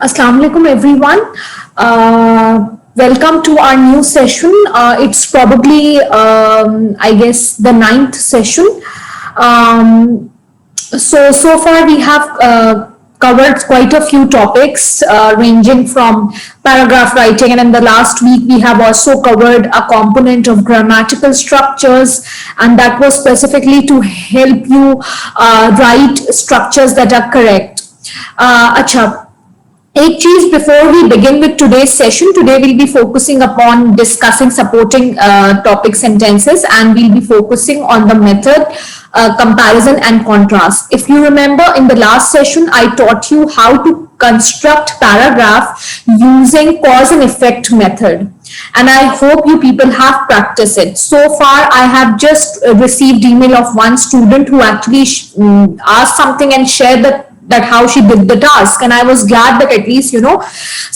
Assalamu alaikum everyone. Welcome to our new session. It's probably, I guess, the ninth session. So far we have covered quite a few topics ranging from paragraph writing, and in the last week we have also covered a component of grammatical structures, and that was specifically to help you write structures that are correct. अच्छा, एक चीज before we begin with today's session, today will be focusing upon discussing supporting topic sentences and will be focusing on the method comparison and contrast. If you remember, in the last session I taught you how to construct paragraph using cause and effect method, and I hope you people have practiced it. So far I have just received email of one student who actually asked something and shared that how she did the task, and I was glad that at least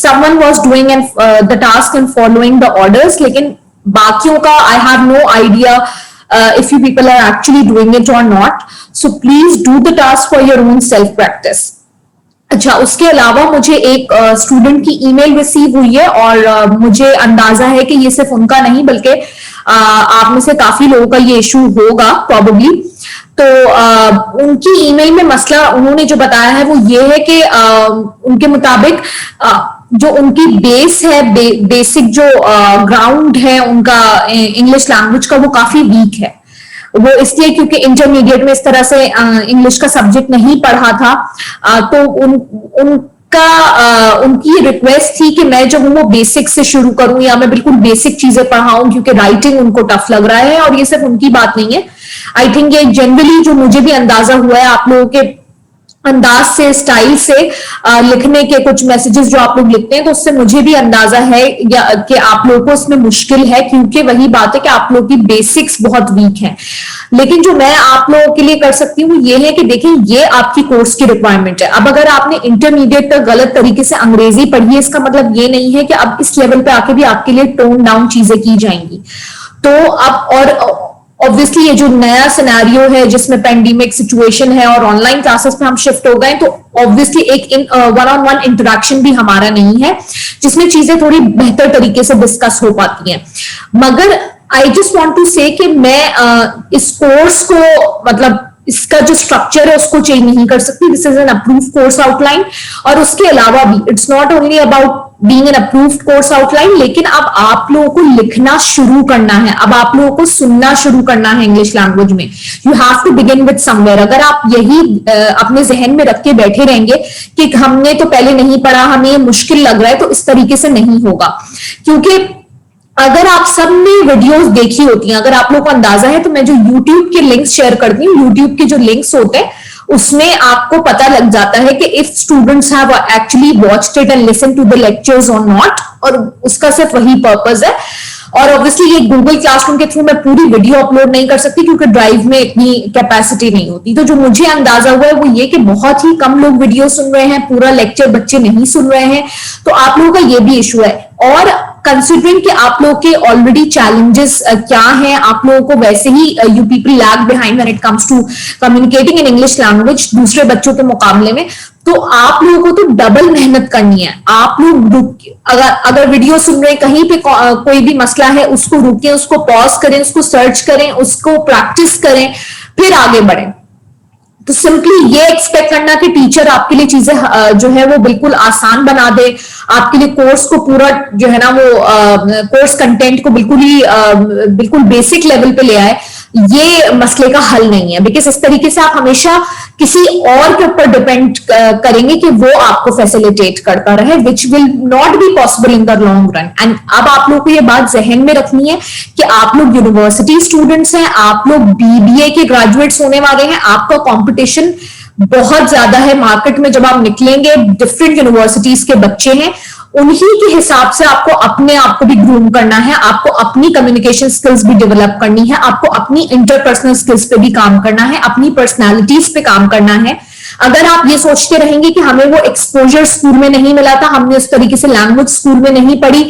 someone was doing the task and following the orders. लेकिन बाकियों का I have no idea if you people are actually doing it or not. So please do the task for your own self practice. अच्छा, उसके अलावा मुझे एक student की email receive हुई है, और मुझे अंदाजा है कि ये सिर्फ उनका नहीं बल्कि आप में से काफी लोगों का ये इशू होगा प्रॉबेबली. तो उनकी ईमेल में मसला उन्होंने जो बताया है वो ये है कि उनके मुताबिक जो उनकी बेस है, बेसिक जो ग्राउंड है उनका इंग्लिश लैंग्वेज का, वो काफी वीक है. वो इसलिए क्योंकि इंटरमीडिएट में इस तरह से इंग्लिश का सब्जेक्ट नहीं पढ़ा था. तो उनकी रिक्वेस्ट थी कि मैं जब वो बेसिक से शुरू करूं या मैं बिल्कुल बेसिक चीजें पढ़ाऊं, क्योंकि राइटिंग उनको टफ लग रहा है. और ये सिर्फ उनकी बात नहीं है, आई थिंक ये जनरली जो मुझे भी अंदाजा हुआ है आप लोगों के अंदाज से, स्टाइल से लिखने के कुछ मैसेजेस जो आप लोग लिखते हैं, तो उससे मुझे भी अंदाजा है कि आप लोगों को इसमें मुश्किल है, क्योंकि वही बात है कि आप लोगों की बेसिक्स बहुत वीक हैं. लेकिन जो मैं आप लोगों के लिए कर सकती हूँ ये है कि देखिए, ये आपकी कोर्स की रिक्वायरमेंट है. अब अगर आपने इंटरमीडिएट तक गलत तरीके से अंग्रेजी पढ़ी है, इसका मतलब ये नहीं है कि अब इस लेवल पे आके भी आपके लिए टोन डाउन चीजें की जाएंगी. तो अब और ऑब्वियसली ये जो नया सिनेरियो है जिसमें पेंडेमिक सिचुएशन है और ऑनलाइन क्लासेस पे हम शिफ्ट हो गए, तो ऑब्वियसली एक वन ऑन वन इंटरेक्शन भी हमारा नहीं है जिसमें चीजें थोड़ी बेहतर तरीके से डिस्कस हो पाती हैं. मगर आई जस्ट वांट टू से कि मैं इस कोर्स को, मतलब इसका जो स्ट्रक्चर है उसको चेंज नहीं कर सकती. This is an approved course outline, और उसके अलावा भी it's not only about being an approved course outline, लेकिन अब आप लोगों को लिखना शुरू करना है, अब आप लोगों को सुनना शुरू करना है इंग्लिश लैंग्वेज में. You have to begin with somewhere. अगर आप यही अपने जहन में रख के बैठे रहेंगे कि हमने तो पहले नहीं पढ़ा, हमें मुश्किल लग रहा है, तो इस तरीके से नहीं होगा. क्योंकि अगर आप सब ने वीडियोस देखी होती हैं, अगर आप लोगों को अंदाजा है, तो मैं जो YouTube के लिंक्स शेयर करती हूँ, YouTube के जो लिंक्स होते हैं उसमें आपको पता लग जाता है कि if students have actually watched it and listen to the lectures और नॉट, और उसका सिर्फ वही पर्पस है. और ऑब्वियसली ये गूगल क्लासरूम के थ्रू मैं पूरी वीडियो अपलोड नहीं कर सकती क्योंकि ड्राइव में इतनी कैपेसिटी नहीं होती. तो जो मुझे अंदाजा हुआ है वो ये कि बहुत ही कम लोग वीडियो सुन रहे हैं, पूरा लेक्चर बच्चे नहीं सुन रहे हैं. तो आप लोगों का ये भी इशू है. और कंसिडरिंग कि आप लोगों के ऑलरेडी चैलेंजेस क्या हैं, आप लोगों को वैसे ही you people lag behind when it comes to communicating in English language दूसरे बच्चों के मुकाबले में, तो आप लोगों को तो डबल मेहनत करनी है. आप लोग अगर वीडियो सुन रहे हैं, कहीं पे कोई भी मसला है, उसको रुकें, उसको पॉज करें, उसको सर्च करें, उसको प्रैक्टिस करें, फिर आगे बढ़ें. तो सिंपली ये एक्सपेक्ट करना कि टीचर आपके लिए चीजें जो है वो बिल्कुल आसान बना दे, आपके लिए कोर्स को पूरा जो है ना वो कोर्स कंटेंट को बिल्कुल बेसिक लेवल पे ले आए, ये मसले का हल नहीं है. बिकॉज इस तरीके से आप हमेशा किसी और के ऊपर डिपेंड करेंगे कि वो आपको फैसिलिटेट करता रहे, which will not be possible in the long run. And अब आप लोग को ये बात जहन में रखनी है कि आप लोग यूनिवर्सिटी स्टूडेंट्स हैं, आप लोग बीबीए के ग्रेजुएट्स होने वाले हैं, आपका कॉम्पिटिशन बहुत ज्यादा है मार्केट में. जब आप निकलेंगे, डिफरेंट यूनिवर्सिटीज के बच्चे हैं, उन्हीं के हिसाब से आपको अपने आप को भी ग्रूम करना है, आपको अपनी कम्युनिकेशन स्किल्स भी डेवलप करनी है, आपको अपनी इंटरपर्सनल स्किल्स पे भी काम करना है, अपनी पर्सनालिटीज पे काम करना है. अगर आप ये सोचते रहेंगे कि हमें वो एक्सपोजर स्कूल में नहीं मिला था, हमने उस तरीके से लैंग्वेज स्कूल में नहीं पढ़ी,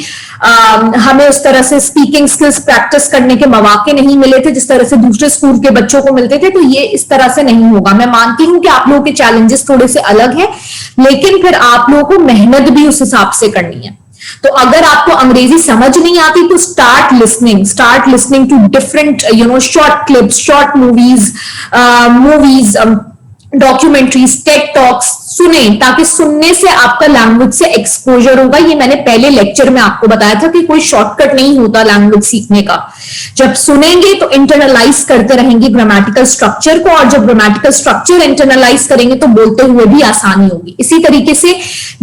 हमें उस तरह से स्पीकिंग स्किल्स प्रैक्टिस करने के मौके नहीं मिले थे जिस तरह से दूसरे स्कूल के बच्चों को मिलते थे, तो ये इस तरह से नहीं होगा। मैं मानती हूं कि आप लोगों के चैलेंजेस थोड़े से अलग हैं, लेकिन फिर आप लोगों को मेहनत भी उस हिसाब से करनी है। तो अगर आपको अंग्रेजी समझ नहीं आती तो start listening to different short clips, short movies, documentaries, tech talks सुने, ताकि सुनने से आपका लैंग्वेज से एक्सपोजर होगा। ये मैंने पहले लेक्चर में आपको बताया था कि कोई शॉर्टकट नहीं होता लैंग्वेज सीखने का। जब सुनेंगे तो इंटरनलाइज करते रहेंगे ग्रामेटिकल स्ट्रक्चर को, और जब ग्रामेटिकल स्ट्रक्चर इंटरनलाइज करेंगे तो बोलते हुए भी आसानी होगी। इसी तरीके से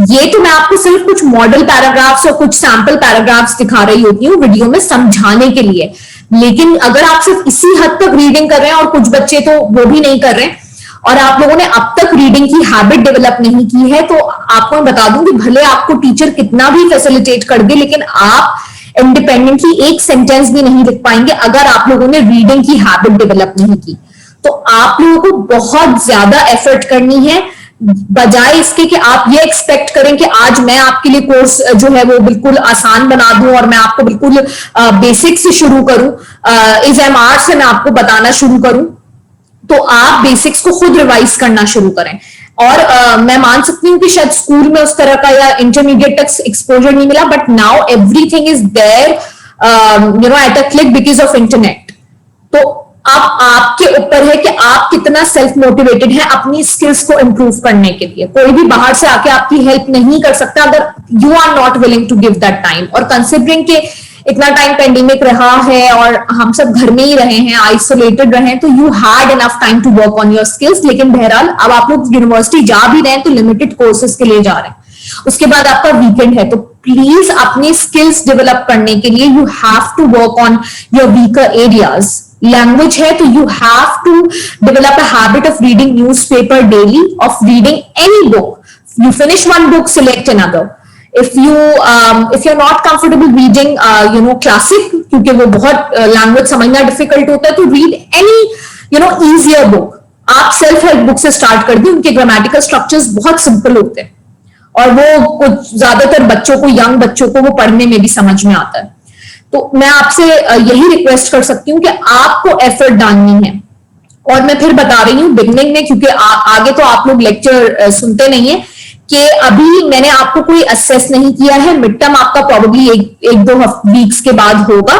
ये तो मैं आपको सिर्फ कुछ मॉडल पैराग्राफ्स और कुछ सैंपल पैराग्राफ्स दिखा रही होती हूँ वीडियो में समझाने के लिए, लेकिन अगर आप सिर्फ इसी हद तक रीडिंग कर रहे हैं, और कुछ बच्चे तो वो भी नहीं कर रहे हैं, और आप लोगों ने अब तक रीडिंग की हैबिट डेवलप नहीं की है, तो आपको मैं बता दूं कि भले आपको टीचर कितना भी फैसिलिटेट कर दे, लेकिन आप इंडिपेंडेंटली एक सेंटेंस भी नहीं लिख पाएंगे अगर आप लोगों ने रीडिंग की हैबिट डेवलप नहीं की। तो आप लोगों को बहुत ज्यादा एफर्ट करनी है, बजाय इसके कि आप ये एक्सपेक्ट करें कि आज मैं आपके लिए कोर्स जो है वो बिल्कुल आसान बना दूं और मैं आपको बिल्कुल बेसिक से शुरू करूं, एमआर से मैं आपको बताना शुरू करूं। तो आप बेसिक्स को खुद रिवाइज करना शुरू करें। और मैं मान सकती हूँ कि शायद स्कूल में उस तरह का या इंटरमीडिएट तक एक्सपोजर नहीं मिला, but now everything is there at a click because of internet. तो अब आपके ऊपर है कि आप कितना सेल्फ मोटिवेटेड है अपनी स्किल्स को इंप्रूव करने के लिए। कोई भी बाहर से आके आपकी हेल्प नहीं कर सकता अगर you are not willing to give that time. और कंसिडरिंग के इतना टाइम पेंडेमिक रहा है और हम सब घर में ही रहे हैं, आइसोलेटेड रहे हैं, तो you had enough time to work on your skills. लेकिन बहरहाल अब आप लोग यूनिवर्सिटी जा भी रहे हैं तो लिमिटेड कोर्सेज के लिए जा रहे हैं, उसके बाद आपका वीकेंड है, तो प्लीज अपनी स्किल्स डेवलप करने के लिए you have to work on your weaker areas. Language है तो you have to develop a habit of reading newspaper daily, of reading any book. You finish one book, select another. If you're not comfortable reading classic, क्योंकि वो बहुत language समझना difficult होता है, तो read any easier book. आप self help book से start कर दी, उनके ग्रामेटिकल स्ट्रक्चर्स बहुत सिंपल होते हैं और वो कुछ ज्यादातर बच्चों को, यंग बच्चों को वो पढ़ने में भी समझ में आता है। तो मैं आपसे यही रिक्वेस्ट कर सकती हूँ कि आपको एफर्ट डालनी है। और मैं फिर बता रही हूँ बिगनिंग में, क्योंकि आगे तो आप लोग लेक्चर सुनते नहीं है, कि अभी मैंने आपको कोई असेस नहीं किया है। मिड टर्म आपका प्रोबेबली एक दो वीक्स के बाद होगा,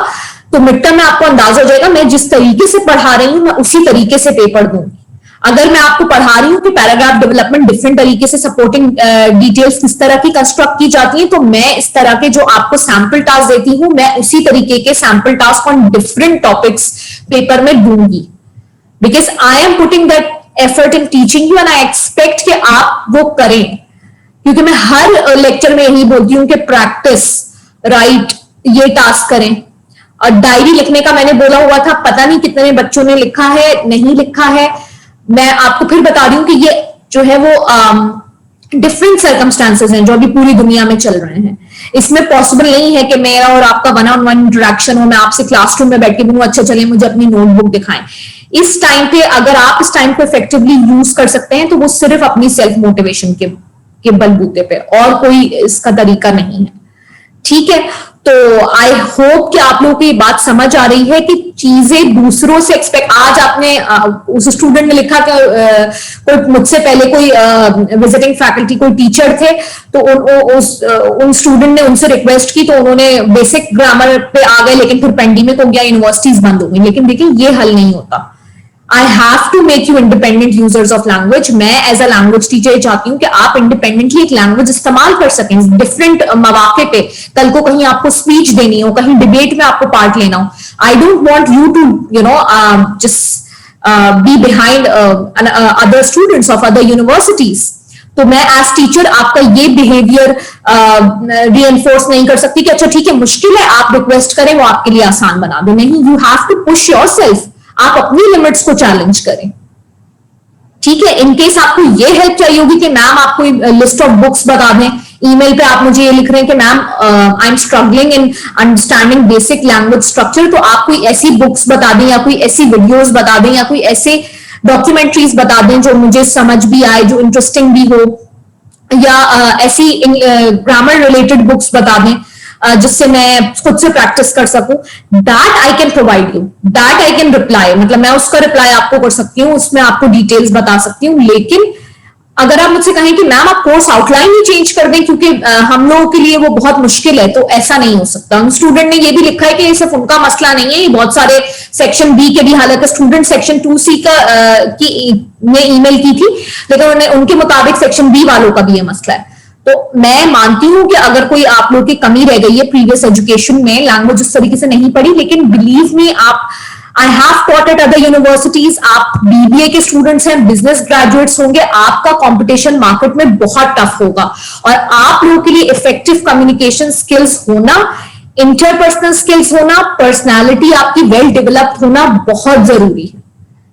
तो मिड टर्म में आपको अंदाजा हो जाएगा मैं जिस तरीके से पढ़ा रही हूँ मैं उसी तरीके से पेपर दूंगी। अगर मैं आपको पढ़ा रही हूँ कि पैराग्राफ डेवलपमेंट डिफरेंट तरीके से, सपोर्टिंग डिटेल्स किस तरह की कंस्ट्रक्ट की जाती है, तो मैं इस तरह के जो आपको सैंपल टास्क देती हूँ मैं उसी तरीके के sample task on different topics paper में दूंगी। Because I am putting that effort in teaching you and I expect कि आप वो करें। क्योंकि मैं हर लेक्चर में यही बोलती हूँ कि प्रैक्टिस, राइट, ये टास्क करें। और डायरी लिखने का मैंने बोला हुआ था, पता नहीं कितने बच्चों ने लिखा है, नहीं लिखा है। मैं आपको फिर बता रही हूँ कि ये जो है वो डिफरेंट सर्कमस्टांसेस हैं जो अभी पूरी दुनिया में चल रहे हैं। इसमें पॉसिबल नहीं है कि मेरा और आपका वन ऑन वन इंटरेक्शन हो, मैं आपसे क्लासरूम में बैठ के बोलूं अच्छा चलिए मुझे अपनी नोटबुक दिखाएं। इस टाइम पे अगर आप इस टाइम को इफेक्टिवली यूज कर सकते हैं तो वो सिर्फ अपनी सेल्फ मोटिवेशन के बलबूते पे, और कोई इसका तरीका नहीं है। ठीक है, तो आई होप कि आप लोगों को ये बात समझ आ रही है कि चीजें दूसरों से एक्सपेक्ट। आज आपने उस स्टूडेंट ने लिखा कि कोई मुझसे पहले कोई विजिटिंग फैकल्टी कोई टीचर थे, तो उन स्टूडेंट ने उनसे रिक्वेस्ट की तो उन्होंने बेसिक ग्रामर पे आ गए, लेकिन फिर पेंडेमिक हो गया, यूनिवर्सिटीज बंद हो गई। लेकिन देखिए ये हल नहीं होता। I have to make you independent users of language. मैं एज अ लैंग्वेज टीचर चाहती हूँ कि आप इंडिपेंडेंटली एक लैंग्वेज इस्तेमाल कर सकें डिफरेंट मौके पे। कल को कहीं आपको स्पीच देनी हो, कहीं डिबेट में आपको पार्ट लेना हो, I don't want you to just be behind other students of other universities. तो मैं एज टीचर आपका ये बिहेवियर रीइंफोर्स नहीं कर सकती कि अच्छा ठीक है मुश्किल है, आप रिक्वेस्ट करें वो आपके लिए आसान बना दे। नहीं, you have to push yourself. आप अपनी लिमिट्स को चैलेंज करें। ठीक है, इनकेस आपको ये हेल्प चाहिए होगी कि मैम आपको लिस्ट ऑफ बुक्स बता दें, ईमेल पे आप मुझे ये लिख रहे हैं कि ma'am I am struggling in understanding basic language structure, तो आप कोई ऐसी बुक्स बता दें या कोई ऐसी वीडियोस बता दें या कोई ऐसे डॉक्यूमेंट्रीज बता दें जो मुझे समझ भी आए, जो इंटरेस्टिंग भी हो, या ऐसी ग्रामर रिलेटेड बुक्स बता दें जिससे मैं खुद से प्रैक्टिस कर सकूं, that I can provide you, that I can reply, मतलब मैं उसका रिप्लाई आपको कर सकती हूँ, उसमें आपको डिटेल्स बता सकती हूँ। लेकिन अगर आप मुझसे कहें कि मैम आप कोर्स आउटलाइन ही चेंज कर दें क्योंकि हम लोगों के लिए वो बहुत मुश्किल है, तो ऐसा नहीं हो सकता। स्टूडेंट ने ये भी लिखा है कि ये सिर्फ उनका मसला नहीं है, ये बहुत सारे सेक्शन बी के भी, हालांकि स्टूडेंट सेक्शन 2C का ने ईमेल की थी, लेकिन उनके मुताबिक सेक्शन बी वालों का भी ये मसला है। तो मैं मानती हूं कि अगर कोई आप लोग की कमी रह गई है प्रीवियस एजुकेशन में, लैंग्वेज उस तरीके से नहीं पढ़ी, लेकिन बिलीव मी, आप, I have taught at other universities, आप बीबीए के स्टूडेंट्स हैं, बिजनेस ग्रेजुएट्स होंगे, आपका कंपटीशन मार्केट में बहुत टफ होगा, और आप लोगों के लिए इफेक्टिव कम्युनिकेशन स्किल्स होना, इंटरपर्सनल स्किल्स होना, पर्सनालिटी आपकी वेल डेवलप्ड होना बहुत जरूरी है।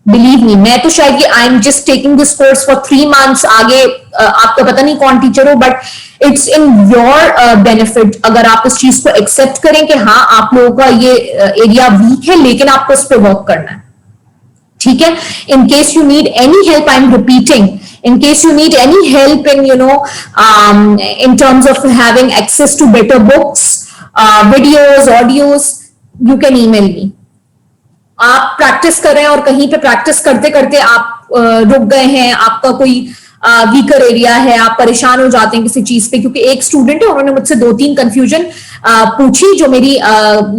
बिलीव मी, मैं तो शायद ये I am just taking this course for 3 months, आगे आपका पता नहीं कौन टीचर हो, but it's in your benefit अगर आप इस चीज को एक्सेप्ट करें कि हाँ आप लोगों का ये एरिया वीक है, लेकिन आपको उस पर वर्क करना है, ठीक है। In case you need any help, I am repeating, in case you need any help in in terms of having access to better books, videos, audios, you can email me. आप practice कर रहे हैं और कहीं पे practice करते करते आप रुक गए हैं, आपका कोई वीकर एरिया है, आप परेशान हो जाते हैं किसी चीज पे, क्योंकि एक स्टूडेंट है, उन्होंने मुझसे 2-3 कंफ्यूजन पूछी जो मेरी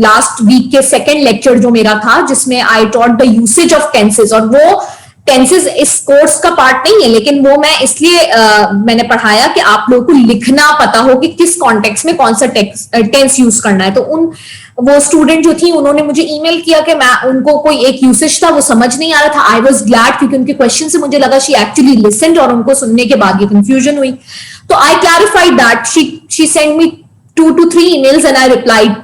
लास्ट वीक के सेकेंड लेक्चर जो मेरा था, जिसमें I taught the usage of tenses, और वो टेंसेस इस कोर्स का पार्ट नहीं है, लेकिन वो मैं इसलिए मैंने पढ़ाया कि आप लोगों को लिखना पता हो कि किस कॉन्टेक्स्ट में कौन सा टेंस यूज करना है। तो वो स्टूडेंट जो थी, उन्होंने मुझे ईमेल किया कि मैं उनको कोई एक यूसेज था वो समझ नहीं आ रहा था। आई वाज ग्लैड, क्योंकि उनके क्वेश्चन से मुझे लगा शी एक्चुअली लिसनड, और उनको सुनने के बाद ये कंफ्यूजन हुई, तो I clarified that. She send me 2 to 3 emails and I replied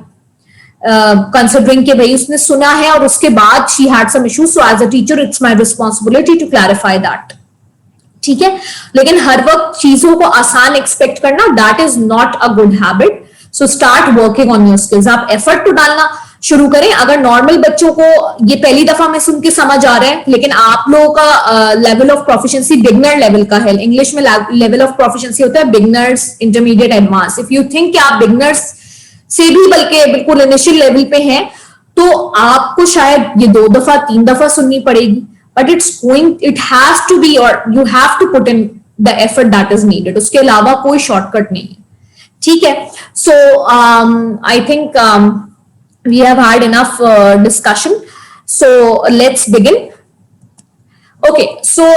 considering कि भाई उसने सुना है, और उसके बाद she had some issues, so as a teacher it's my responsibility to clarify that, ठीक है। लेकिन हर वक्त चीजों को आसान एक्सपेक्ट करना, that is not a good habit, so start working on your skills। आप एफर्ट तो डालना शुरू करें। अगर नॉर्मल बच्चों को ये पहली दफा में सुन के समझ आ रहा है, लेकिन आप लोगों का level of proficiency beginner level का है, इंग्लिश में लेवल ऑफ प्रोफिशिएंसी होता है beginners, intermediate, advance. If you think कि आप बिगिनर्स से भी बल्कि बिल्कुल इनिशियल लेवल पे हैं, तो आपको शायद ये 2 दफा 3 दफा सुननी पड़ेगी, but it has to be, और you have to put in the effort that is needed. उसके अलावा कोई शॉर्टकट नहीं है, ठीक है। So I think we have had enough discussion, so let's begin. Okay, so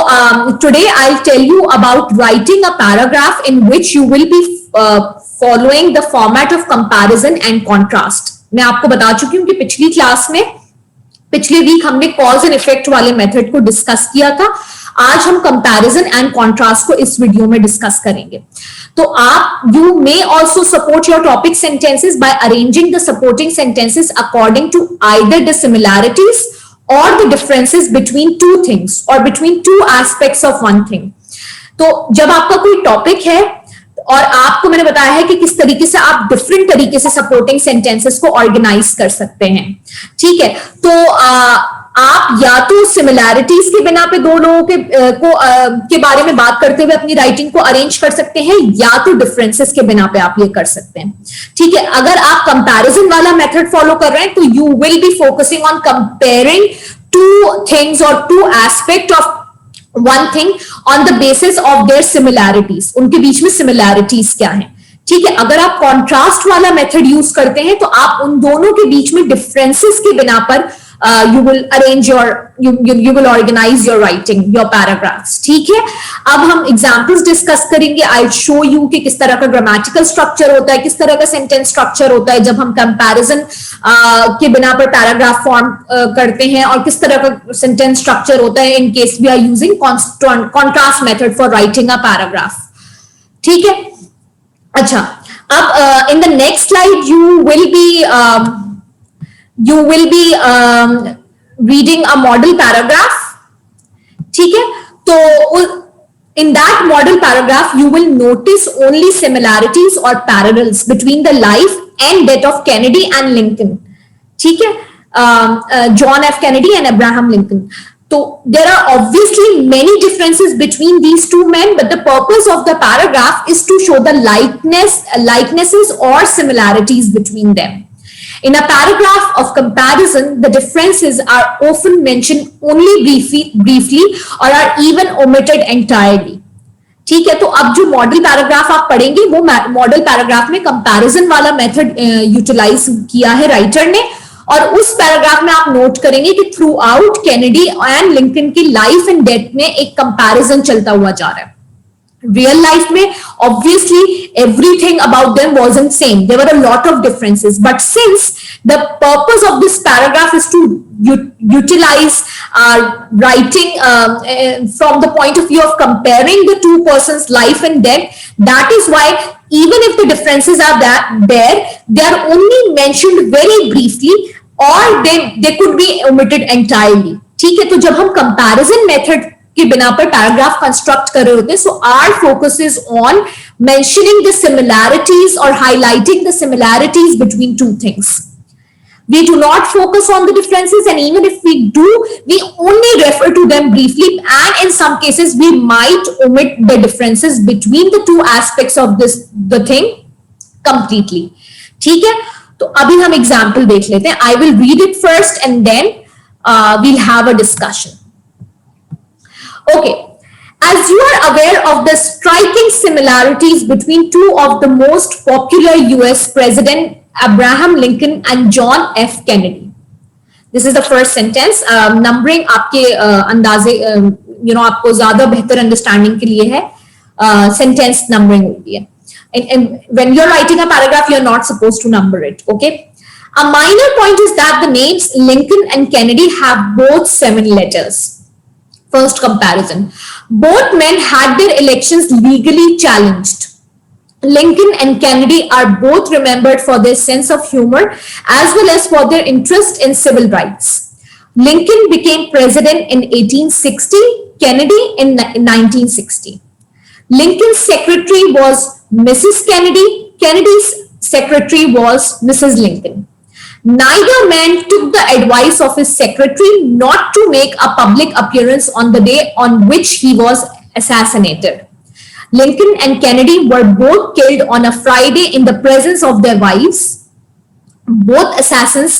today I'll tell you about writing a paragraph in which you will be following the format of comparison and contrast. मैं आपको बता चुकी हूँ कि पिछली class में, पिछले week हमने कॉज एंड इफेक्ट वाले मेथड को डिस्कस किया था। आज हम कंपैरिजन एंड कॉन्ट्रास्ट को इस वीडियो में डिस्कस करेंगे। तो आप, you may also support your topic sentences by arranging the supporting sentences according to either the similarities और द डिफरेंसेस बिटवीन 2 थिंग्स और बिटवीन 2 एस्पेक्ट्स ऑफ 1 थिंग। तो जब आपका कोई टॉपिक है और आपको मैंने बताया है कि किस तरीके से आप डिफरेंट तरीके से सपोर्टिंग सेंटेंसेस को ऑर्गेनाइज कर सकते हैं, ठीक है। तो आप या तो सिमिलैरिटीज के बिना पे 2 लोगों के बारे में बात करते हुए अपनी राइटिंग को अरेंज कर सकते हैं, या तो डिफरेंसेस के बिना पे आप ये कर सकते हैं, ठीक है। अगर आप कंपैरिजन वाला मेथड फॉलो कर रहे हैं, तो you will be focusing on comparing 2 things और 2 aspect of 1 thing on the basis of their similarities, उनके बीच में सिमिलैरिटीज क्या है, ठीक है। अगर आप कॉन्ट्रास्ट वाला मेथड यूज करते हैं, तो आप उन दोनों के बीच में डिफरेंसेस के बिना पर you will arrange you will organize your writing, your paragraphs, ठीक है। अब हम एग्जांपल्स डिस्कस करेंगे। I'll show you कि किस तरह का ग्रामेटिकल स्ट्रक्चर होता है, किस तरह का सेंटेंस स्ट्रक्चर होता है जब हम कंपैरिजन के बिना पर पैराग्राफ फॉर्म करते हैं, और किस तरह का सेंटेंस स्ट्रक्चर होता है in case we are using contrast method for writing a paragraph, ठीक है। अच्छा, अब in the next slide you will be reading a model paragraph, ठीक है। तो in that model paragraph you will notice only similarities or parallels between the life and death of Kennedy and Lincoln, ठीक है, John F. Kennedy and Abraham Lincoln। So there are obviously many differences between these two men, but the purpose of the paragraph is to show the likenesses or similarities between them. In a paragraph of comparison, the differences are often mentioned only briefly or are even omitted entirely. ठीक है, तो अब जो model paragraph आप पढ़ेंगे वो model paragraph में comparison वाला मेथड यूटिलाइज किया है राइटर ने, और उस पैराग्राफ में आप नोट करेंगे कि through out Kennedy and Lincoln की लाइफ एंड डेथ में एक कंपैरिजन चलता हुआ जा रहा है. Real life में obviously everything about them wasn't same. There were a lot of differences, but since the purpose of this paragraph is to utilize writing from the point of view of comparing the two persons' life and death, that is why even if the differences are there, they are only mentioned very briefly or they could be omitted entirely. ठीक है, तो जब हम comparison method के बिना पर paragraph construct कर रहे होते हैं, so our focus is on mentioning the similarities और highlighting the similarities between two things. We do not focus on the differences, and even if we do, we only refer to them briefly, and in some cases we might omit the differences between the two aspects of the thing completely. ठीक है, तो अभी हम example देख लेते हैं. I will read it first and then we'll have a discussion. Okay, as you are aware of the striking similarities between two of the most popular US President Abraham Lincoln and John F. Kennedy. This is the first sentence. Numbering आपके अंदाजे आपको ज्यादा बेहतर understanding के लिए है. Sentence numbering होती है. And when you're writing a paragraph, you're not supposed to number it. Okay. A minor point is that the names Lincoln and Kennedy have both 7 letters. First comparison. Both men had their elections legally challenged. Lincoln and Kennedy are both remembered for their sense of humor as well as for their interest in civil rights. Lincoln became president in 1860, Kennedy in 1960. Lincoln's secretary was Mrs. Kennedy. Kennedy's secretary was Mrs. Lincoln. Neither man took the advice of his secretary not to make a public appearance on the day on which he was assassinated. Lincoln and Kennedy were both killed on a Friday in the presence of their wives. Both assassins,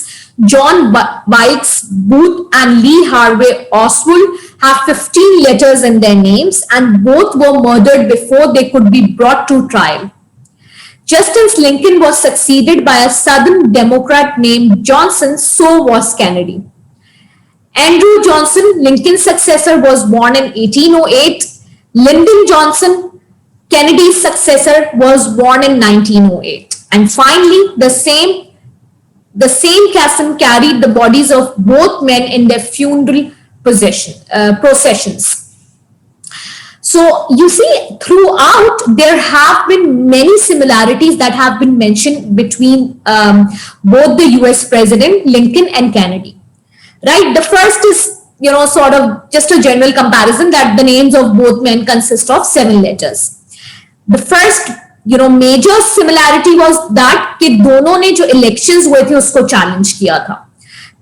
John Wilkes Booth and Lee Harvey Oswald, have 15 letters in their names, and both were murdered before they could be brought to trial. Just as Lincoln was succeeded by a Southern Democrat named Johnson, so was Kennedy. Andrew Johnson, Lincoln's successor, was born in 1808. Lyndon Johnson, Kennedy's successor, was born in 1908. And finally, the same castle carried the bodies of both men in their funeral processions. So you see, throughout there have been many similarities that have been mentioned between both the US President Lincoln and Kennedy. Right? The first is, sort of just a general comparison that the names of both men consist of 7 letters. The first, major similarity was that कि दोनों ने जो elections हुए थे उसको challenge किया था.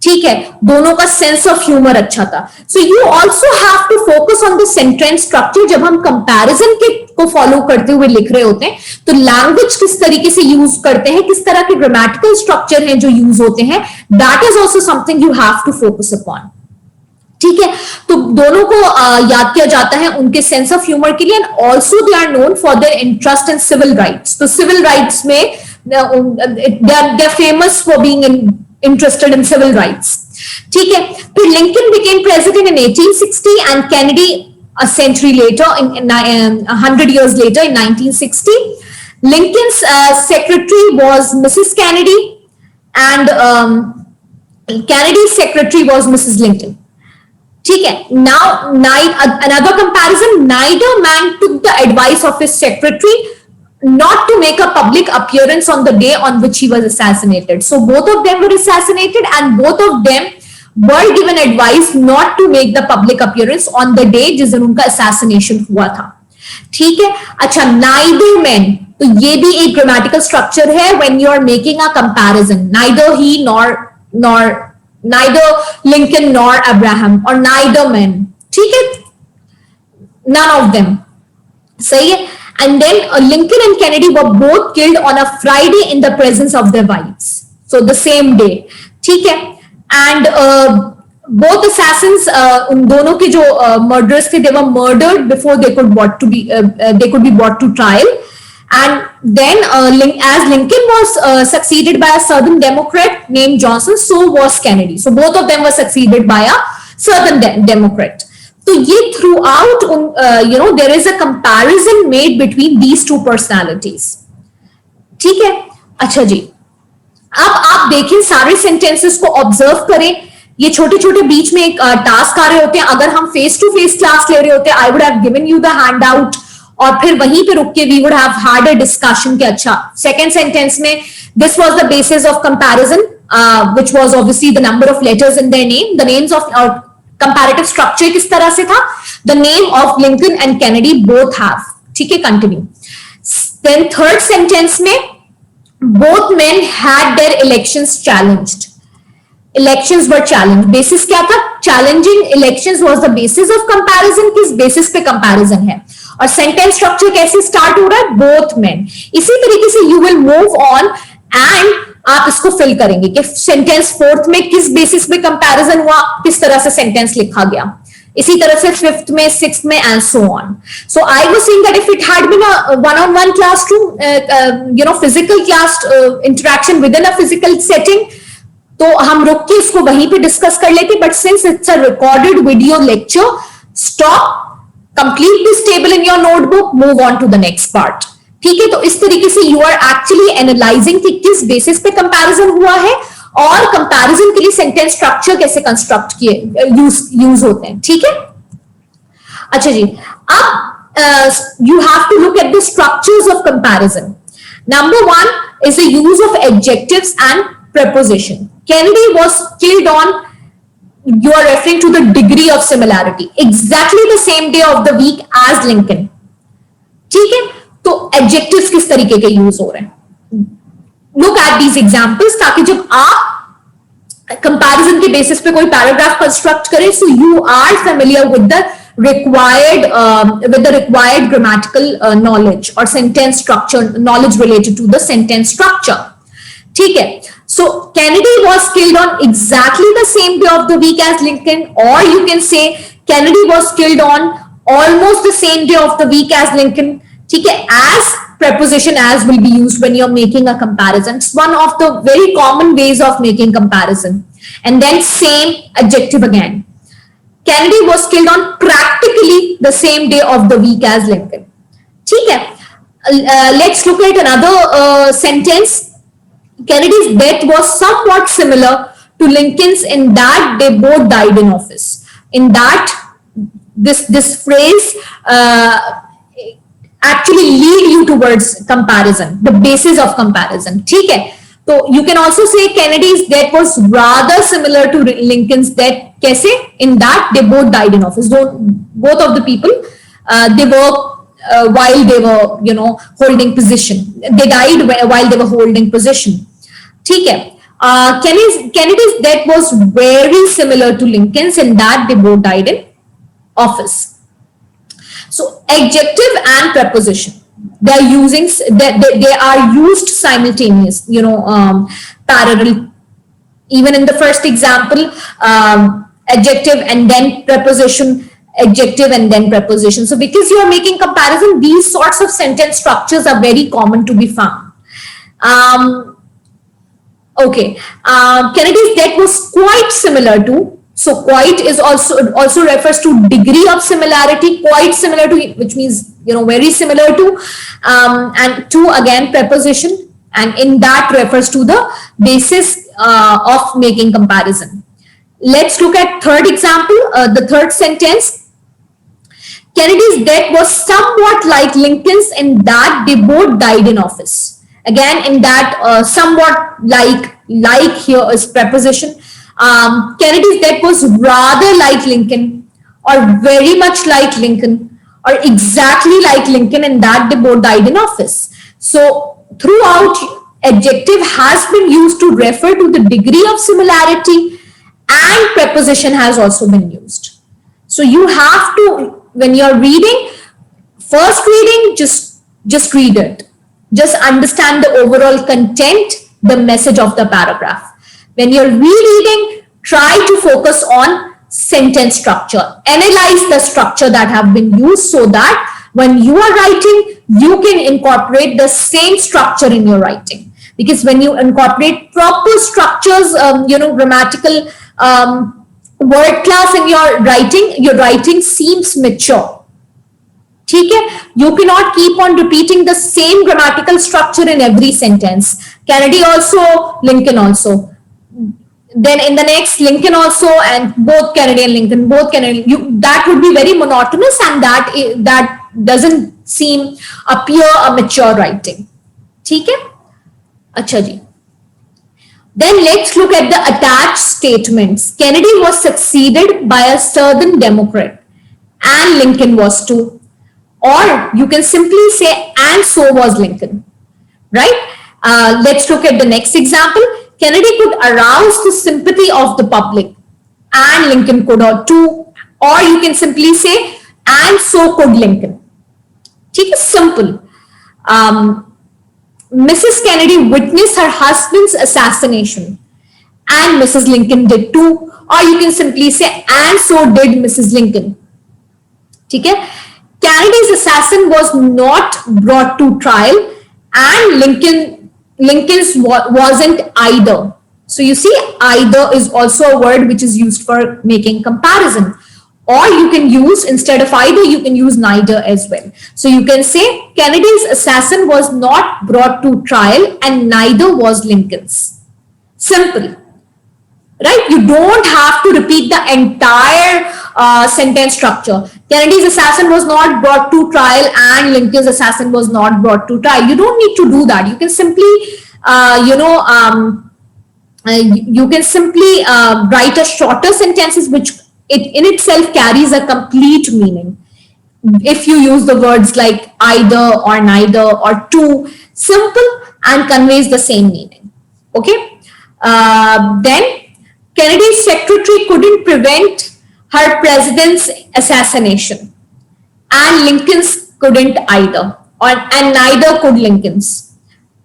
ठीक है, दोनों का सेंस ऑफ ह्यूमर अच्छा था. So you also have to focus on the sentence structure. जब हम कंपैरिजन के को फॉलो करते हुए लिख रहे होते हैं तो लैंग्वेज किस तरीके से यूज करते हैं, किस तरह के ग्रामेटिकल स्ट्रक्चर हैं जो यूज होते हैं, that is also something you have to focus upon. ठीक है, तो दोनों को याद किया जाता है उनके सेंस ऑफ ह्यूमर के लिए, and also they are known for their interest in civil rights. तो सिविल राइट्स में they are famous for being interested in civil rights. ठीक है, फिर Lincoln became president in 1860 and Kennedy a century later, in 100 years later in 1960. Lincoln's secretary was Mrs. Kennedy and Kennedy's secretary was Mrs. Lincoln. ठीक है, now another comparison, neither man took the advice of his secretary not to make a public appearance on the day on which he was assassinated. So both of them were assassinated and both of them were given advice not to make the public appearance on the day जिस दिन उनका assassination हुआ था. ठीक है, अच्छा, neither men, तो ये भी एक grammatical structure है when you are making a comparison. Neither he nor neither Lincoln nor Abraham, or neither men. ठीक है, none of them. सही है. And then Lincoln and Kennedy were both killed on a Friday in the presence of their wives. So the same day. ठीक है. And both assassins, उन दोनों के जो murderers थे, they were murdered before they could be brought to trial. And then as Lincoln was succeeded by a Southern Democrat named Johnson, so was Kennedy. So both of them were succeeded by a Southern Democrat. तो ये throughout, there is a comparison made between these two personalities. ठीक है. अच्छा जी, अब आप देखें सारे sentences को observe करें. ये छोटे छोटे बीच में एक टास्क आ रहे होते हैं. अगर हम फेस टू फेस क्लास ले रहे होते, I would have given you the handout और फिर वहीं पे रुक के we would have had a discussion कि अच्छा second sentence में this was the basis of comparison, which was obviously the number of letters in their name. The names of comparative structure किस तरह से था? The name of Lincoln and Kennedy both have. ठीक है, continue. Then third sentence में both men had their elections challenged. Elections were challenged. Basis क्या था? Challenging elections was the basis of comparison. किस basis पे comparison है? और sentence structure कैसे start हो रहा है? Both men. इसी तरीके से you will move on and आप इसको फिल करेंगे कि सेंटेंस फोर्थ में किस बेसिस पे कंपैरिजन हुआ, किस तरह से सेंटेंस लिखा गया. इसी तरह से फिफ्थ में, सिक्स्थ में, and so on. So I was saying that if it had been a one-on-one classroom, physical class interaction with in a physical setting, तो हम रुक के इसको वहीं पे डिस्कस कर लेते. But since it's a recorded video lecture, stop, complete this table in your notebook, move on to the next part. ठीक है, तो इस तरीके से यू आर एक्चुअली एनालाइजिंग कि किस बेसिस पे कंपैरिजन हुआ है और कंपैरिजन के लिए सेंटेंस स्ट्रक्चर कैसे कंस्ट्रक्ट किए यूज होते हैं. ठीक है. अच्छा जी, अब you have to look at the structures of comparison. Number one is the use of adjectives and preposition. Kennedy was killed on, you are referring to the degree of similarity, exactly the same day of the week as Lincoln. ठीक है, तो adjectives किस तरीके के use हो रहे हैं? Look at these examples, ताकि जब आप कंपैरिजन के बेसिस पे कोई पैराग्राफ कंस्ट्रक्ट करें, so you are familiar with the required grammatical knowledge or sentence structure knowledge related to the sentence structure. ठीक है. So Kennedy was killed on exactly the same day of the week as Lincoln, or you can say Kennedy was killed on almost the same day of the week as Lincoln. ठीक है, as preposition as will be used when you're making a comparison. It's one of the very common ways of making comparison. And then same adjective again. Kennedy was killed on practically the same day of the week as Lincoln. ठीक है. Let's look at another sentence. Kennedy's death was somewhat similar to Lincoln's in that they both died in office. In that, this phrase actually lead you towards comparison, the basis of comparison. ठीक है. तो you can also say Kennedy's death was rather similar to Lincoln's death. कैसे? In that they both died in office. Both of the people, they were while they were, holding position. They died while they were holding position. ठीक है. Kennedy's death was very similar to Lincoln's in that they both died in office. So adjective and preposition, they are used simultaneous, parallel. Even in the first example, adjective and then preposition, adjective and then preposition. So because you are making comparison, these sorts of sentence structures are very common to be found. Okay, Kennedy's death was quite similar to. So quite is also refers to degree of similarity, quite similar to, which means very similar to, and to again preposition, and in that refers to the basis of making comparison. Let's look at third example, the third sentence. Kennedy's death was somewhat like Lincoln's in that they both died in office. Again, in that somewhat like here is preposition. Kennedy's death was rather like Lincoln, or very much like Lincoln, or exactly like Lincoln in that they both died in office. So throughout, adjective has been used to refer to the degree of similarity, and preposition has also been used. So you have to, when you're reading, first reading, just read it. Just understand the overall content, the message of the paragraph. When you're rereading, try to focus on sentence structure. Analyze the structure that have been used so that when you are writing, you can incorporate the same structure in your writing. Because when you incorporate proper structures, grammatical word class in your writing seems mature. ठीक है? You cannot keep on repeating the same grammatical structure in every sentence. Kennedy also, Lincoln also. Then in the next, Lincoln also, and both Kennedy and Lincoln, both Kennedy. That would be very monotonous, and that doesn't appear a mature writing. ठीक है? अच्छा जी. Then let's look at the attached statements. Kennedy was succeeded by a Southern Democrat, and Lincoln was too. Or you can simply say, and so was Lincoln, right? Let's look at the next example. Kennedy could arouse the sympathy of the public, and Lincoln could too. Or you can simply say, and so could Lincoln. ठीक है? Simple. Mrs. Kennedy witnessed her husband's assassination, and Mrs. Lincoln did too. Or you can simply say, and so did Mrs. Lincoln. ठीक है? Kennedy's assassin was not brought to trial, and Lincoln's wasn't either. So you see, either is also a word which is used for making comparison. Or you can use, instead of either, you can use neither as well. So you can say Kennedy's assassin was not brought to trial, and neither was Lincoln's. Simple. Right? You don't have to repeat the entire sentence structure. Kennedy's assassin was not brought to trial, and Lincoln's assassin was not brought to trial. You don't need to do that. You can simply, you can simply write a shorter sentences which in itself carries a complete meaning. If you use the words like either or neither or to, simple and conveys the same meaning. Okay. Then Kennedy's secretary couldn't prevent her president's assassination, and Lincoln's couldn't either, and neither could Lincoln's.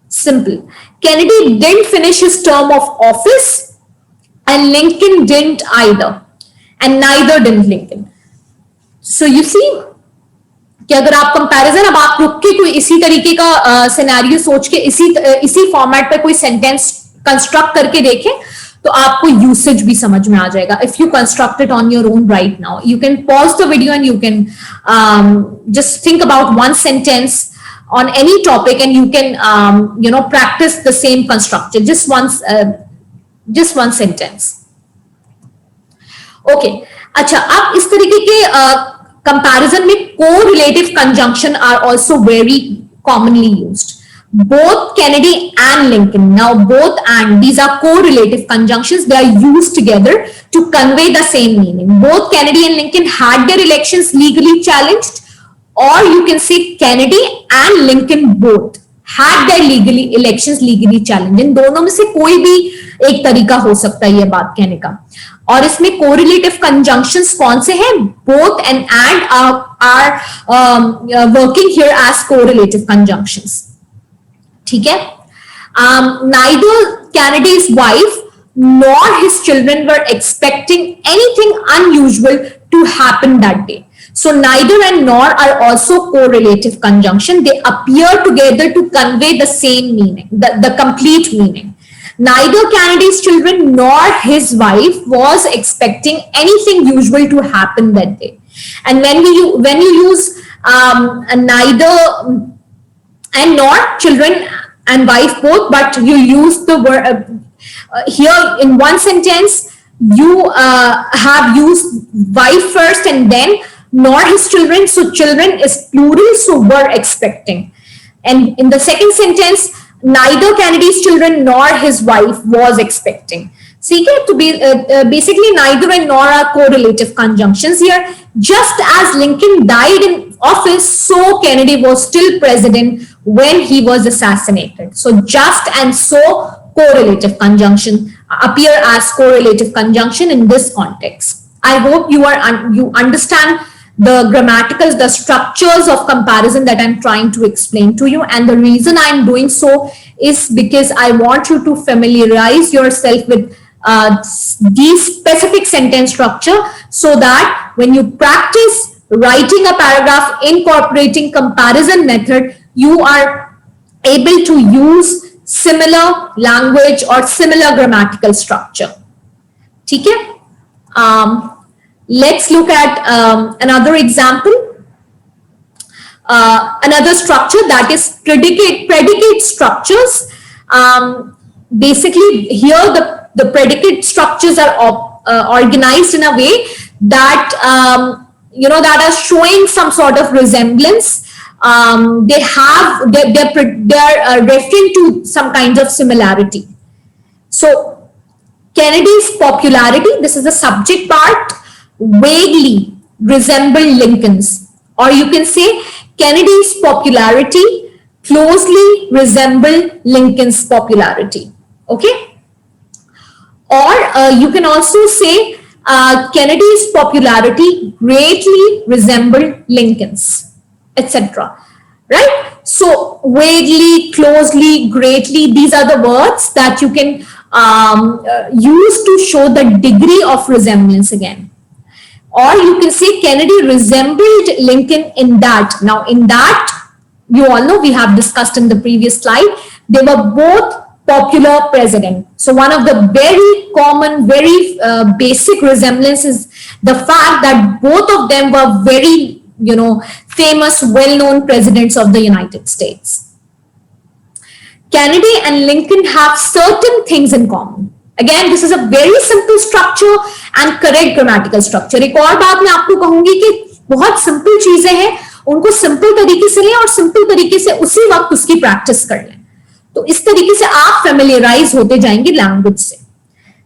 Simple. Kennedy didn't finish his term of office, and Lincoln didn't either, and neither did Lincoln. So you see कि अगर आप comparison, अब आप रुक के कोई इसी तरीके का सिनेरियो सोच के इसी फॉर्मेट पे कोई सेंटेंस कंस्ट्रक्ट करके देखें तो आपको यूसेज भी समझ में आ जाएगा. If you construct it on your own right now, you can pause the video and you can just think about one sentence on any topic, and you can practice the same construction, just one sentence. Okay. अच्छा, अब इस तरीके के comparison में correlative conjunction are also very commonly used. Both Kennedy and Lincoln, now both and, these are correlative conjunctions. They are used together to convey the same meaning. Both Kennedy and Lincoln had their elections legally challenged, or you can say Kennedy and Lincoln both had their elections legally challenged. इन दोनों में से कोई भी एक तरीका हो सकता है ये बात कहने का. और इसमें correlative conjunctions कौन से हैं? Both and are working here as correlative conjunctions. ठीक है? Neither Kennedy's wife nor his children were expecting anything unusual to happen that day. So neither and nor are also correlative conjunction. They appear together to convey the same meaning, the complete meaning. Neither Kennedy's children nor his wife was expecting anything usual to happen that day. And when you use neither and nor, children and wife both, but you use the word here in one sentence, you have used wife first and then nor his children, so children is plural, so were expecting. And in the second sentence, neither Kennedy's children nor his wife was expecting. See, to be basically neither and nor are correlative conjunctions here. Just as Lincoln died in office, so Kennedy was still president when he was assassinated. So just and so, correlative conjunction. appear as correlative conjunction in this context. I hope you understand the grammatical, the structures of comparison that I'm trying to explain to you. And the reason I'm doing so is because I want you to familiarize yourself with these specific sentence structure, so that when you practice writing a paragraph incorporating comparison method, you are able to use similar language or similar grammatical structure. Okay? Let's look at another example. Another structure, that is predicate structures. Basically, here the predicate structures are organized in a way that that are showing some sort of resemblance. They're referring to some kind of similarity. So Kennedy's popularity, this is the subject part, vaguely resembled Lincoln's, or you can say Kennedy's popularity closely resembled Lincoln's popularity. Okay? Or you can also say Kennedy's popularity greatly resembled Lincoln's, etc. Right? So vaguely, closely, greatly, these are the words that you can use to show the degree of resemblance again. Or you can say Kennedy resembled Lincoln in that. Now in that, you all know, we have discussed in the previous slide, they were both popular president. So one of the very common, very basic resemblance is the fact that both of them were very, famous, well-known presidents of the United States. Kennedy and Lincoln have certain things in common. Again, this is a very simple structure and correct grammatical structure. एक और बात मैं आपको कहूंगी कि बहुत simple चीजें हैं, उनको सिंपल तरीके से लें और सिंपल तरीके से उसी वक्त उसकी प्रैक्टिस कर लें. तो इस तरीके से आप फेमिलियराइज होते जाएंगे लैंग्वेज से.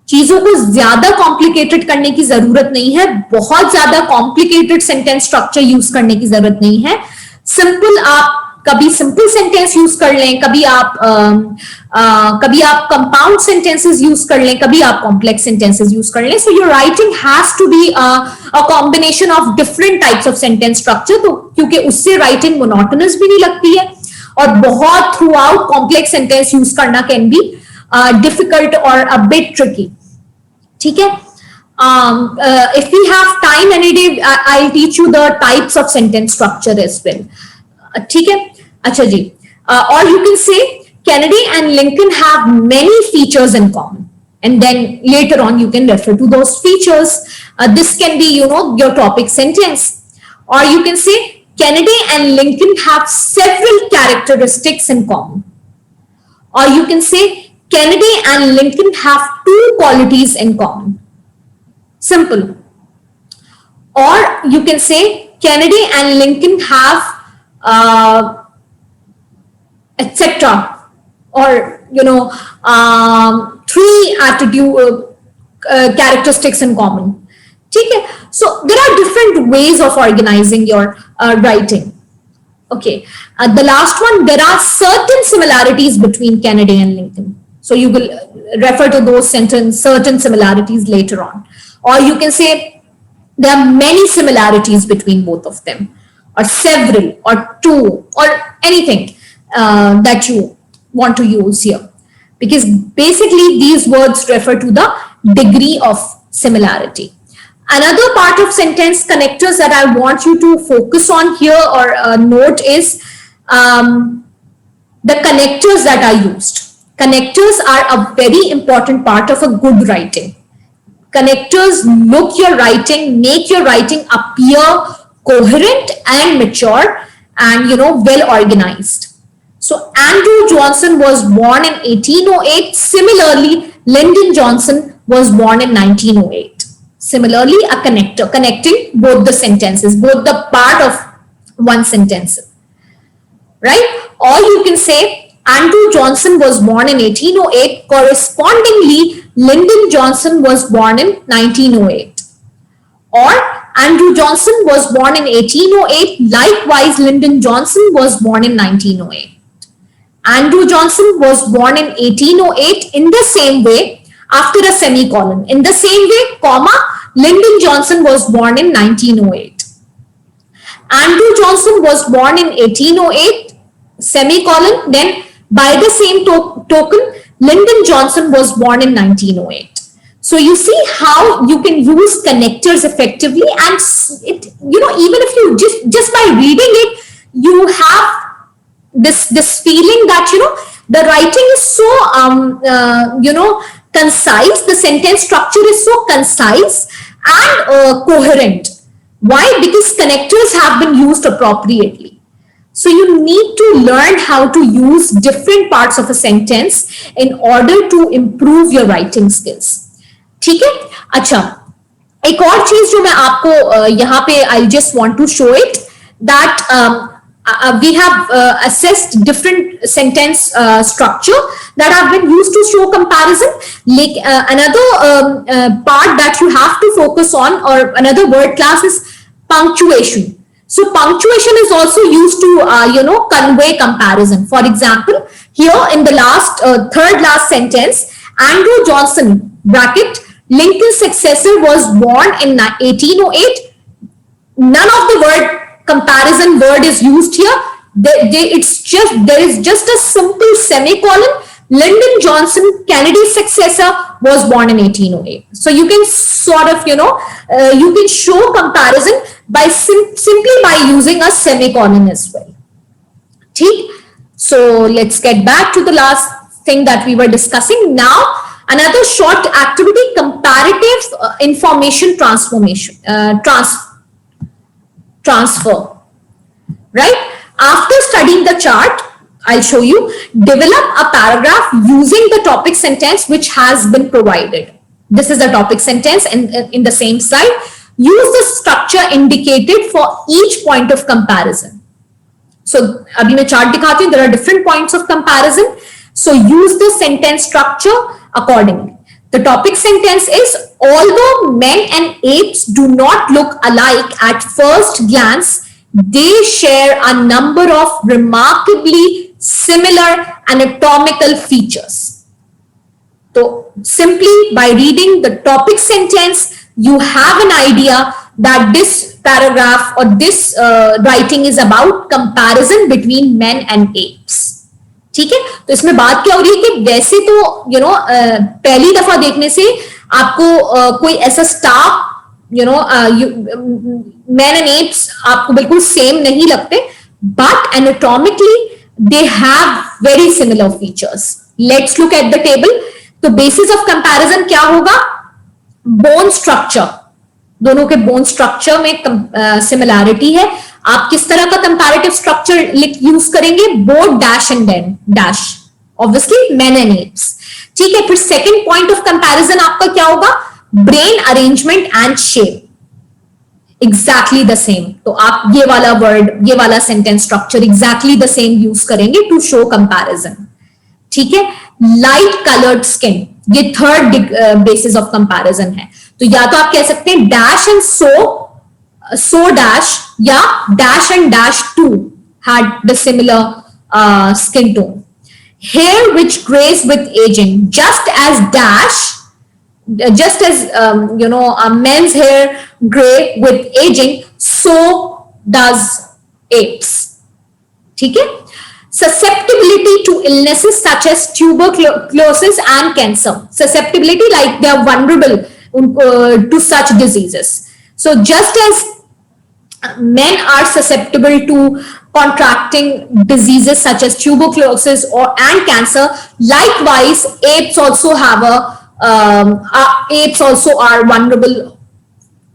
चीजों को ज्यादा कॉम्प्लिकेटेड करने की जरूरत नहीं है, बहुत ज्यादा कॉम्प्लिकेटेड सेंटेंस स्ट्रक्चर यूज करने की जरूरत नहीं है. सिंपल, आप कभी सिंपल सेंटेंस यूज कर लें, कभी आप कंपाउंड सेंटेंसेस यूज कर लें, कभी आप कॉम्प्लेक्स सेंटेंसेस यूज कर लें. So your writing has to be a combination of different types of sentence structure, तो क्योंकि उससे राइटिंग मोनोटोनस भी नहीं लगती है, और बहुत through out complex sentence use करना कैन बी डिफिकल्ट और अ बिट ट्रिकी. ठीक है? If we have time any day, I'll teach you the types of sentence structure as well. ठीक है? अच्छा जी. Or you can say Kennedy and Lincoln have many features in common, and then later on you can refer to those features. This can be, your topic sentence. Or you can say Kennedy and Lincoln have several characteristics in common. Or you can say Kennedy and Lincoln have two qualities in common. Simple. Or you can say Kennedy and Lincoln have etc. Or three characteristics in common. Okay? So there are different ways of organizing your writing. Okay. The last one, there are certain similarities between Kennedy and Lincoln. So you will refer to those certain similarities later on. Or you can say there are many similarities between both of them, or several, or two, or anything that you want to use here. Because basically these words refer to the degree of similarity. Another part of sentence connectors that I want you to focus on here or note is the connectors that are used. Connectors are a very important part of a good writing. Connectors make your writing appear coherent and mature and well organized. So Andrew Johnson was born in 1808. Similarly, Lyndon Johnson was born in 1908. Similarly, a connector connecting both the sentences, both the part of one sentence, right? Or you can say Andrew Johnson was born in 1808. Correspondingly, Lyndon Johnson was born in 1908. Or Andrew Johnson was born in 1808. Likewise, Lyndon Johnson was born in 1908. Andrew Johnson was born in 1808. In the same way, after a semicolon. In the same way, comma, Lyndon Johnson was born in 1908. Andrew Johnson was born in 1808, semicolon. Then by the same token, Lyndon Johnson was born in 1908. So you see how you can use connectors effectively, and it, even if you just by reading it, you have this feeling that the writing is so concise, the sentence structure is so concise and coherent. Why? Because connectors have been used appropriately. So you need to learn how to use different parts of a sentence in order to improve your writing skills. ठीक है? अच्छा, एक और चीज जो मैं आपको यहाँ पे I just want to show it that we have assessed different sentence structure that have been used to show comparison. Like another part that you have to focus on, or another word class, is punctuation. So punctuation is also used to convey comparison. For example, here in the third last sentence, Andrew Johnson (bracket) Lincoln's successor was born in 1808. None of the word comparison word is used here. There is just a simple semicolon. Lyndon Johnson, Kennedy's successor, was born in 1808. So you can sort of you can show comparison by simply by using a semicolon as well. ठीक? So let's get back to the last thing that we were discussing. Now another short activity, comparative information transfer, right? After studying the chart, I'll show you, develop a paragraph using the topic sentence which has been provided. This is the topic sentence, and in the same slide, use the structure indicated for each point of comparison. So abhi main chart dikhati hu, there are different points of comparison. So use the sentence structure accordingly. The topic sentence is, although men and apes do not look alike at first glance, they share a number of remarkably similar anatomical features. So simply by reading the topic sentence, you have an idea that this paragraph or this writing is about comparison between men and apes. ठीक है? तो इसमें बात क्या हो रही है कि वैसे तो पहली दफा देखने से आपको कोई ऐसा स्टाफ मैन एंड एप्स आपको बिल्कुल सेम नहीं लगते, but anatomically they have very similar features. Let's look at the table. तो बेसिस ऑफ कंपैरिजन क्या होगा? Bone structure. दोनों के बोन स्ट्रक्चर में सिमिलैरिटी है. आप किस तरह का कंपैरेटिव स्ट्रक्चर यूज करेंगे? Both dash and then dash, obviously men and apes. ठीक है. फिर सेकंड पॉइंट ऑफ कंपैरिजन आपका क्या होगा? Brain arrangement and shape. Exactly the same. तो आप ये वाला वर्ड, ये वाला sentence structure exactly the same use करेंगे टू शो कंपैरिजन. ठीक है. लाइट कलर्ड स्किन, ये थर्ड बेसिस ऑफ कंपैरिजन है. तो या तो आप कह सकते हैं डैश एंड so dash, या dash and dash too had the similar skin tone. Hair which grays with aging, just as men's hair gray with aging, so does apes. ठीक है. Susceptibility to illnesses such as tuberculosis and cancer. Susceptibility, like they are vulnerable to such diseases. So just as men are susceptible to contracting diseases such as tuberculosis and cancer, likewise apes also are vulnerable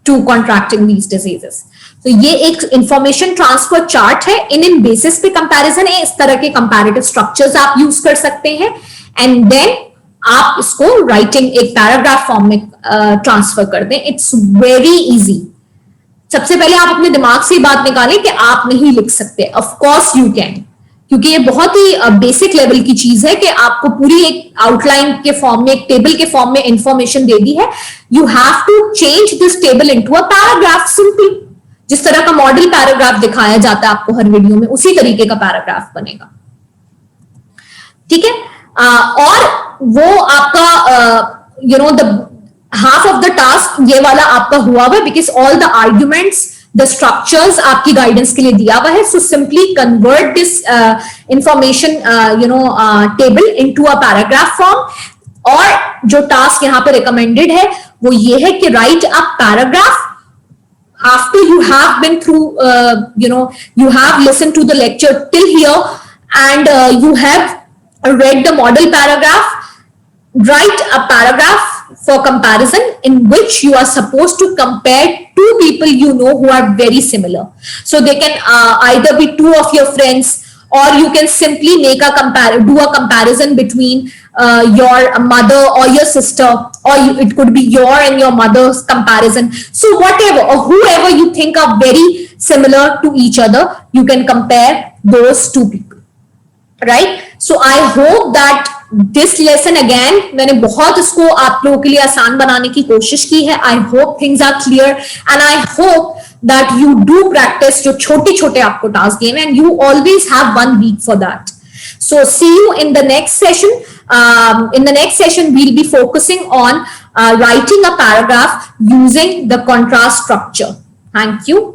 to contracting these diseases. तो ये एक information transfer chart है. इन basis पे comparison है. इस तरह के comparative structures आप यूज कर सकते हैं, एंड देन आप इसको राइटिंग एक पैराग्राफ फॉर्म में ट्रांसफर कर दें. It's very easy. सबसे पहले आप अपने दिमाग से बात निकालें कि आप नहीं लिख सकते. ऑफ कोर्स यू कैन, क्योंकि ये बहुत ही बेसिक लेवल की चीज है कि आपको पूरी एक आउटलाइन के फॉर्म में, एक टेबल के फॉर्म में इंफॉर्मेशन दे दी है. You have to change this table into a paragraph. Simple, जिस तरह का मॉडल पैराग्राफ दिखाया जाता है आपको हर वीडियो में, उसी तरीके का पैराग्राफ बनेगा. ठीक है. और वो आपका you know, the half of the task ये वाला आपका हुआ हुआ है, because all the arguments, the structures आपकी guidance के लिए दिया हुआ है. So simply convert this information table into a paragraph form. और जो task यहाँ पे recommended है वो ये है कि write a paragraph after you have been through, you have listened to the lecture till here, and you have read the model paragraph. Write a paragraph for comparison in which you are supposed to compare two people you know who are very similar. So they can either be two of your friends, or you can simply make do a comparison between your mother or your sister, or it could be your and your mother's comparison. So whatever or whoever you think are very similar to each other, you can compare those two people, right? So I hope that this lesson, again, मैंने बहुत इसको आप लोगों के लिए आसान बनाने की कोशिश की है. I hope things are clear, and I hope that you do practice जो छोटे छोटे आपको task दें, and you always have 1 week for that. So see you in the next session. In the next session, we'll be focusing on writing a paragraph using the contrast structure. Thank you.